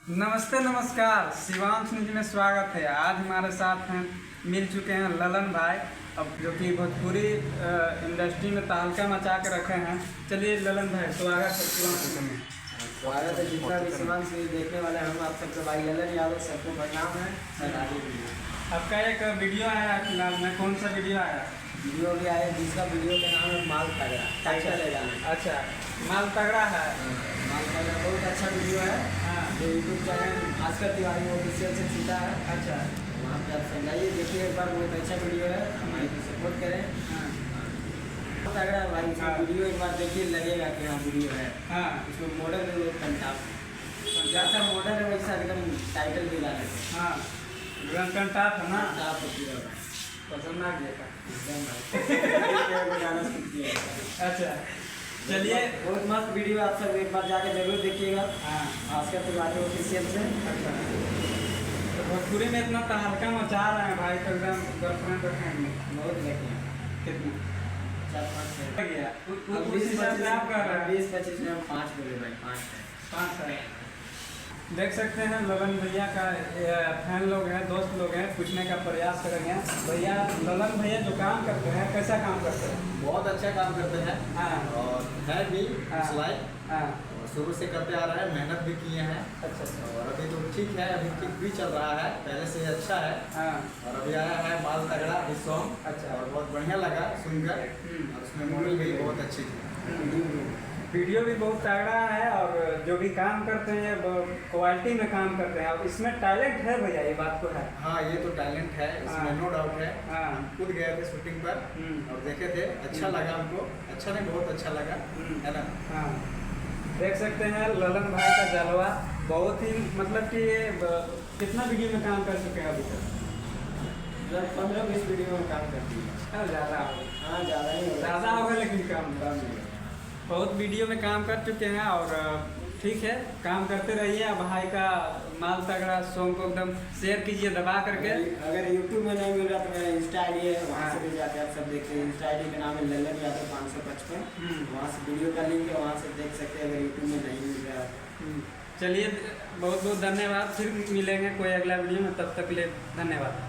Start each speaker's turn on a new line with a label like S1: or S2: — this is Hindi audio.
S1: नमस्ते नमस्कार, शिवांश न्यूज में स्वागत है। आज हमारे साथ हैं, मिल चुके हैं ललन भाई, अब जो कि भोजपुरी इंडस्ट्री में तहलका मचा के रखे हैं। चलिए ललन भाई, स्वागत है शिवांश न्यूज में।
S2: स्वागत है। जितना भी शिवांश न्यूज देखने वाले हम आप सबके भाई ललन यादव सबको प्रणाम है।
S1: आपका एक वीडियो आया है फिलहाल में, कौन सा वीडियो आया?
S2: वीडियो भी आया, दूसरा वीडियो का नाम है माल तगड़ा, टाइटल है गाना।
S1: अच्छा, माल तगड़ा है।
S2: माल तगड़ा बहुत अच्छा वीडियो है।
S1: हाँ,
S2: जो YouTube channel Bhaskar Tiwari official से छूटा है।
S1: अच्छा,
S2: वहाँ पे आप समझाइए, देखिए एक बार, बहुत अच्छा वीडियो है, हमारी को सपोर्ट करें।
S1: हाँ,
S2: माल तगड़ा है भाई,
S1: हाँ।
S2: वीडियो एक बार देखिए, लगेगा कि हाँ वीडियो है।
S1: हाँ,
S2: उसमें मॉडल में वो कंटाप, जैसा मॉडल है वैसा एकदम टाइटल भी डाले।
S1: हाँ, कंटाप है ना।
S2: कंटाप होती है
S1: पसंद आ गया था।
S2: गाना सुनती है।
S1: अच्छा, चलिए।
S2: बहुत मस्त वीडियो, आप सब एक बार जाके जरूर देखिएगा।
S1: हाँ,
S2: भास्कर तिवारी ऑफिशियल से।
S1: अच्छा, तो भोजपुरी में इतना तहलका मचा रहे हैं भाई, तो एकदम गर्लफ्रेंड में
S2: बहुत लगे
S1: कितनी
S2: 4-5
S1: गया? उस हिसाब से आप कर रहे हैं।
S2: 20-25 में हम 5 बोले भाई, 5 है।
S1: 5 है। देख सकते हैं ललन भैया का फैन लोग हैं, दोस्त लोग हैं, पूछने का प्रयास करेंगे। भैया, ललन भैया जो काम करते हैं, कैसा काम करते हैं?
S3: बहुत अच्छा काम करते हैं।
S1: हाँ,
S3: और है भी
S1: हाँ।
S3: सिलाई,
S1: हाँ,
S3: और शुरू से करते आ रहे हैं, मेहनत भी किए हैं।
S1: अच्छा,
S3: और अभी तो ठीक है, अभी ठीक भी चल रहा है, पहले से अच्छा है।
S1: हाँ,
S3: और अभी आया है माल तगड़ा अभी सॉन्ग,
S1: अच्छा।
S3: और बहुत बढ़िया लगा सुनकर। और उसमें मॉडल भी बहुत अच्छी थी।
S1: वीडियो भी बहुत तगड़ा है, और जो भी काम करते हैं वो क्वालिटी में काम करते हैं। और इसमें टैलेंट है भैया, ये बात तो है।
S3: हाँ, ये तो टैलेंट है,
S1: हाँ।
S3: इसमें नो डाउट है।
S1: हाँ।
S3: हम खुद गए थे शूटिंग पर और देखे थे, अच्छा लगा हमको। अच्छा नहीं, बहुत अच्छा लगा, है ना।
S1: हाँ, देख सकते हैं ललन भाई का जलवा, बहुत ही मतलब कि ये कितना वीडियो में काम कर चुके हैं अभी तक?
S2: 15-20 वीडियो में काम करती है।
S1: ज़्यादा
S2: हाँ, ज़्यादा ही होगा।
S1: ज़्यादा होगा, लेकिन कम बहुत वीडियो में काम कर चुके हैं। और ठीक है, काम करते रहिए। अब भाई का माल तगड़ा सॉन्ग को एकदम शेयर कीजिए दबा करके।
S2: अगर यूट्यूब में नहीं मिल रहा तो मेरा इंस्टा आई डी है, वहाँ से भी जाके आप सब देखते हैं। इंस्टा आई डी का नाम है ललन यादव 555। वहाँ से वीडियो का लिंक है, वहाँ से देख सकते हैं अगर यूट्यूब में नहीं मिल रहा है।
S1: चलिए, बहुत बहुत धन्यवाद। फिर मिलेंगे कोई अगला वीडियो में, तब तक के लिए धन्यवाद।